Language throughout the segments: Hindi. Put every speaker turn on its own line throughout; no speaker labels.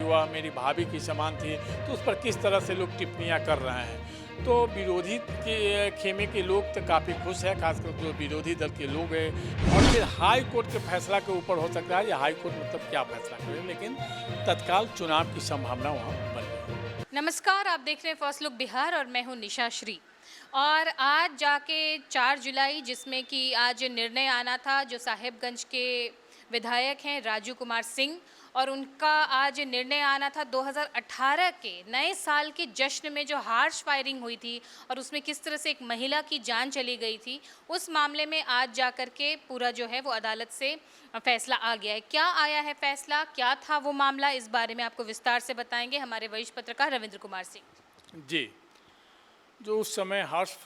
वह मेरी भाभी की समान थी, तो उस पर किस तरह से लोग टिप्पणियां कर रहे हैं। तो विरोधी के खेमे के लोग तो काफ़ी खुश है, खासकर जो विरोधी दल के लोग हैं। और फिर हाई कोर्ट के फैसला के ऊपर हो सकता है, या हाई कोर्ट मतलब क्या फैसला करे, लेकिन तत्काल चुनाव की संभावना वहाँ बन गई।
नमस्कार, आप देख रहे हैं फर्स्ट लुक बिहार और मैं हूं निशा श्री। और आज जाके 4 जुलाई, जिसमें कि आज निर्णय आना था, जो साहेबगंज के विधायक हैं राजू कुमार सिंह, और उनका आज निर्णय आना था 2018 के नए साल के जश्न में जो हार्श फायरिंग हुई थी और उसमें किस तरह से एक महिला की जान चली गई थी, उस मामले में आज जाकर के पूरा जो है वो अदालत से फैसला आ गया है। क्या आया है फैसला, क्या था वो मामला, इस बारे में आपको विस्तार से बताएंगे हमारे वरिष्ठ पत्रकार रविंद्र कुमार सिंह।
जी, जो उस समय हार्श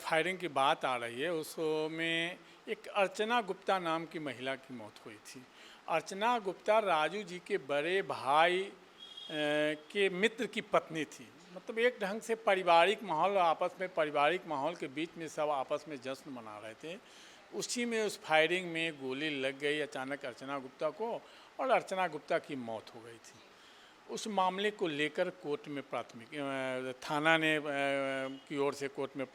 फायरिंग की बात आ रही है, उसमें एक अर्चना गुप्ता नाम की महिला की मौत हुई थी। अर्चना गुप्ता राजू जी के बड़े भाई के मित्र की पत्नी थी। मतलब एक ढंग से पारिवारिक माहौल, आपस में पारिवारिक माहौल के बीच में सब आपस में जश्न मना रहे थे। उसी में उस फायरिंग में गोली लग गई अचानक अर्चना गुप्ता को, और अर्चना गुप्ता की मौत हो गई थी। उस मामले को लेकर कोर्ट में थाना ने की ओर से कोर्ट में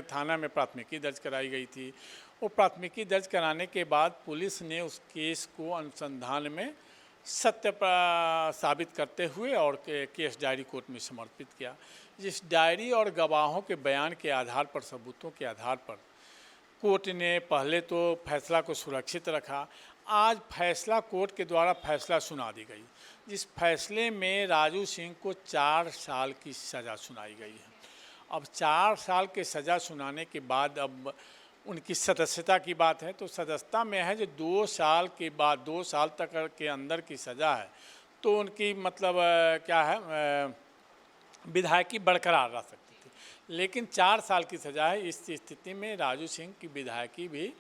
थाना में प्राथमिकी दर्ज कराई गई थी। वो प्राथमिकी दर्ज कराने के बाद पुलिस ने उस केस को अनुसंधान में साबित करते हुए और केस डायरी कोर्ट में समर्पित किया। जिस डायरी और गवाहों के बयान के आधार पर, सबूतों के आधार पर कोर्ट ने पहले तो फैसला को सुरक्षित रखा। आज फैसला, कोर्ट के द्वारा फैसला सुना दी गई, जिस फैसले में राजू सिंह को 4 साल की सज़ा सुनाई गई है। अब 4 साल के सज़ा सुनाने के बाद अब उनकी सदस्यता की बात है, तो सदस्यता में है जो 2 साल के बाद, 2 साल तक के अंदर की सज़ा है, तो उनकी मतलब क्या है, विधायकी बरकरार रह सकती थी। लेकिन 4 साल की सज़ा है, इस स्थिति में राजू सिंह की विधायकी भी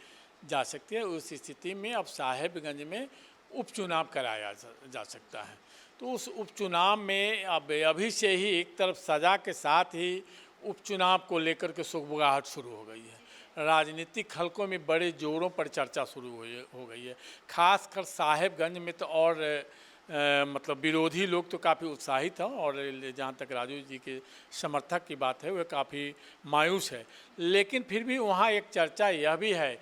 जा सकती है। उस स्थिति में अब साहेबगंज में उपचुनाव कराया जा सकता है। तो उस उपचुनाव में अब अभी से ही एक तरफ सज़ा के साथ ही उपचुनाव को लेकर के सुगबुगाहट शुरू हो गई है। राजनीतिक हलकों में बड़े जोरों पर चर्चा शुरू हो गई है। खासकर साहेबगंज में तो और मतलब विरोधी लोग तो काफ़ी उत्साहित हैं, और जहाँ तक राजू जी के समर्थक की बात है वह काफ़ी मायूस है। लेकिन फिर भी वहाँ एक चर्चा यह भी है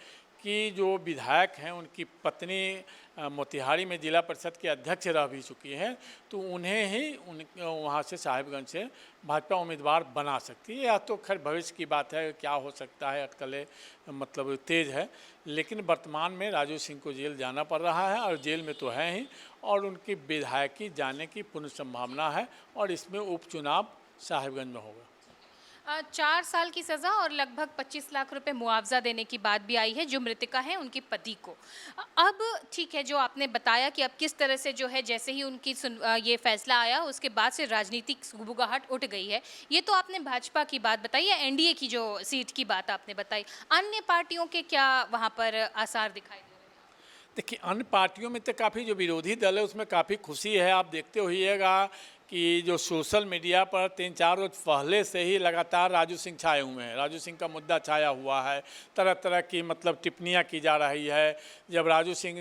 कि जो विधायक हैं उनकी पत्नी मोतिहारी में जिला परिषद के अध्यक्ष रह भी चुकी हैं, तो उन्हें ही वहाँ से साहिबगंज से भाजपा उम्मीदवार बना सकती है। यह तो खैर भविष्य की बात है, क्या हो सकता है, अटकलें मतलब तेज़ है। लेकिन वर्तमान में राजू सिंह को जेल जाना पड़ रहा है, और जेल में तो है ही, और उनकी विधायकी जाने की पूर्ण संभावना है, और इसमें उपचुनाव साहिबगंज में होगा।
4 साल की सज़ा और लगभग 25 लाख रुपए मुआवजा देने की बात भी आई है जो मृतका है उनके पति को। अब ठीक है, जो आपने बताया कि अब किस तरह से जो है, जैसे ही उनकी ये फैसला आया उसके बाद से राजनीतिक सुगबुगाहट उठ गई है। ये तो आपने भाजपा की बात बताई या एनडीए की जो सीट की बात आपने बताई। अन्य पार्टियों के क्या वहाँ पर आसार दिखाई दे रहे हैं?
देखिए, अन्य पार्टियों में तो काफ़ी, जो विरोधी दल है उसमें काफ़ी खुशी है। आप देखते होइएगा कि जो सोशल मीडिया पर 3-4 रोज पहले से ही लगातार राजू सिंह छाए हुए हैं। राजू सिंह का मुद्दा छाया हुआ है, तरह तरह की मतलब टिप्पणियां की जा रही है। जब राजू सिंह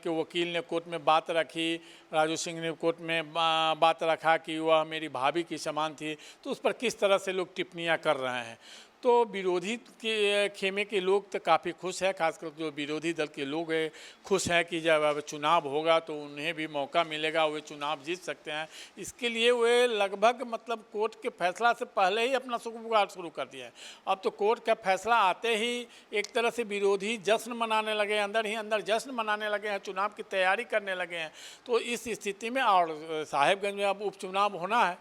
के वकील ने कोर्ट में बात रखी, राजू सिंह ने कोर्ट में बात रखा कि वह मेरी भाभी की समान थी, तो उस पर किस तरह से लोग टिप्पणियां कर रहे हैं। तो विरोधी के खेमे के लोग तो काफ़ी खुश है, खासकर जो विरोधी दल के लोग हैं खुश हैं कि जब अब चुनाव होगा तो उन्हें भी मौका मिलेगा, वे चुनाव जीत सकते हैं। इसके लिए वे लगभग मतलब कोर्ट के फैसला से पहले ही अपना सुगबुगाहट शुरू कर दिया है। अब तो कोर्ट का फैसला आते ही एक तरह से विरोधी जश्न मनाने लगे हैं, अंदर ही अंदर जश्न मनाने लगे हैं, चुनाव की तैयारी करने लगे हैं। तो इस स्थिति में, और साहेबगंज में अब उपचुनाव होना है,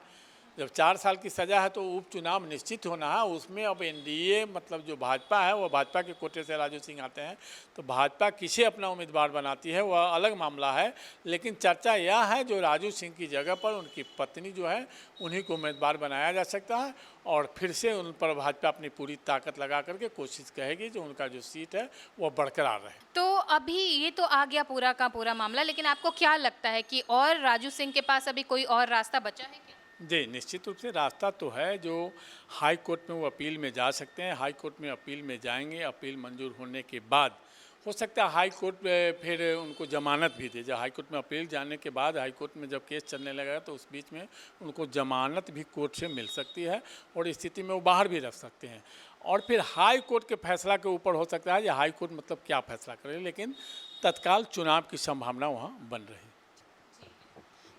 जब 4 साल की सज़ा है तो उपचुनाव निश्चित होना है। उसमें अब एनडीए मतलब जो भाजपा है, वो भाजपा के कोटे से राजू सिंह आते हैं, तो भाजपा किसे अपना उम्मीदवार बनाती है वह अलग मामला है। लेकिन चर्चा यह है जो राजू सिंह की जगह पर उनकी पत्नी जो है उन्हीं को उम्मीदवार बनाया जा सकता है, और फिर से उन पर भाजपा अपनी पूरी ताकत लगा करके कोशिश करेगी जो उनका जो सीट है वह बरकरार रहे।
तो अभी ये तो आ गया पूरा का पूरा मामला, लेकिन आपको क्या लगता है कि और राजू सिंह के पास अभी कोई और रास्ता बचा है क्या?
जी, निश्चित रूप से रास्ता तो है। जो हाई कोर्ट में वो अपील में जा सकते हैं, हाई कोर्ट में अपील में जाएंगे, अपील मंजूर होने के बाद हो सकता है हाई कोर्ट में फिर उनको जमानत भी दे। जब हाई कोर्ट में अपील जाने के बाद हाई कोर्ट में जब केस चलने लगेगा तो उस बीच में उनको जमानत भी कोर्ट से मिल सकती है और स्थिति में वो बाहर भी रख सकते हैं। और फिर हाई कोर्ट के फैसला के ऊपर हो सकता है, या हाई कोर्ट मतलब क्या फैसला करे, लेकिन तत्काल चुनाव की संभावना वहाँ बन रही।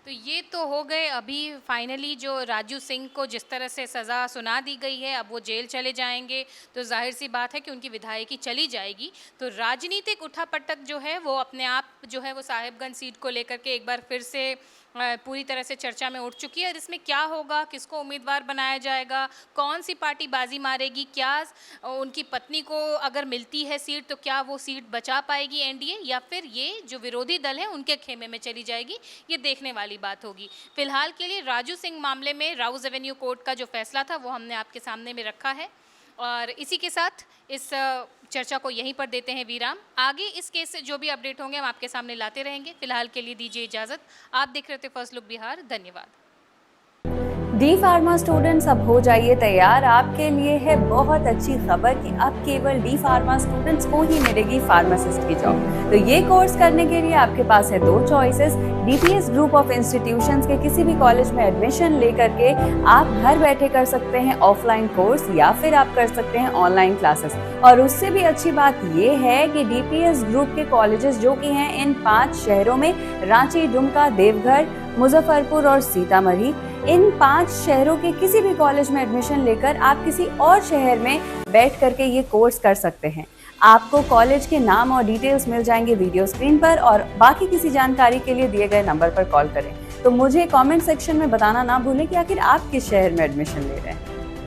तो ये तो हो गए अभी फाइनली जो राजू सिंह को जिस तरह से सज़ा सुना दी गई है, अब वो जेल चले जाएंगे तो जाहिर सी बात है कि उनकी विधायकी चली जाएगी। तो राजनीतिक उठापटक जो है वो अपने आप जो है वो साहिबगंज सीट को लेकर के एक बार फिर से पूरी तरह से चर्चा में उठ चुकी है। और इसमें क्या होगा, किसको उम्मीदवार बनाया जाएगा, कौन सी पार्टी बाजी मारेगी, क्या उनकी पत्नी को अगर मिलती है सीट तो क्या वो सीट बचा पाएगी एनडीए, या फिर ये जो विरोधी दल है उनके खेमे में चली जाएगी, ये देखने वाली बात होगी। फिलहाल के लिए राजू सिंह मामले में राउज एवेन्यू कोर्ट का जो फैसला था वो हमने आपके सामने में रखा है और इसी के साथ इस चर्चा को यहीं पर देते हैं विराम। आगे इस केस से जो भी अपडेट होंगे हम आपके सामने लाते रहेंगे। फिलहाल के लिए दीजिए इजाज़त। आप देख रहे थे फर्स्ट लुक बिहार। धन्यवाद।
डी फार्मा स्टूडेंट्स अब हो जाइए तैयार। आपके लिए है बहुत अच्छी खबर कि अब केवल डी फार्मा स्टूडेंट्स को ही मिलेगी फार्मासिस्ट की जॉब। तो ये कोर्स करने के लिए आपके पास है 2 choices. DPS group of institutions के किसी भी कॉलेज में एडमिशन लेकर के आप घर बैठे कर सकते हैं ऑफलाइन कोर्स, या फिर आप कर सकते हैं ऑनलाइन क्लासेस। और उससे भी अच्छी बात ये है कि डीपीएस ग्रुप के कॉलेजेस जो कि हैं इन 5 शहरों में, रांची, दुमका, देवघर, मुजफ्फरपुर और सीतामढ़ी, इन 5 शहरों के किसी भी कॉलेज में एडमिशन लेकर आप किसी और शहर में बैठ करके ये कोर्स कर सकते हैं। आपको कॉलेज के नाम और डिटेल्स मिल जाएंगे वीडियो स्क्रीन पर, और बाकी किसी जानकारी के लिए दिए गए नंबर पर कॉल करें। तो मुझे कमेंट सेक्शन में बताना ना भूलें कि आखिर आप किस शहर में एडमिशन ले रहे हैं।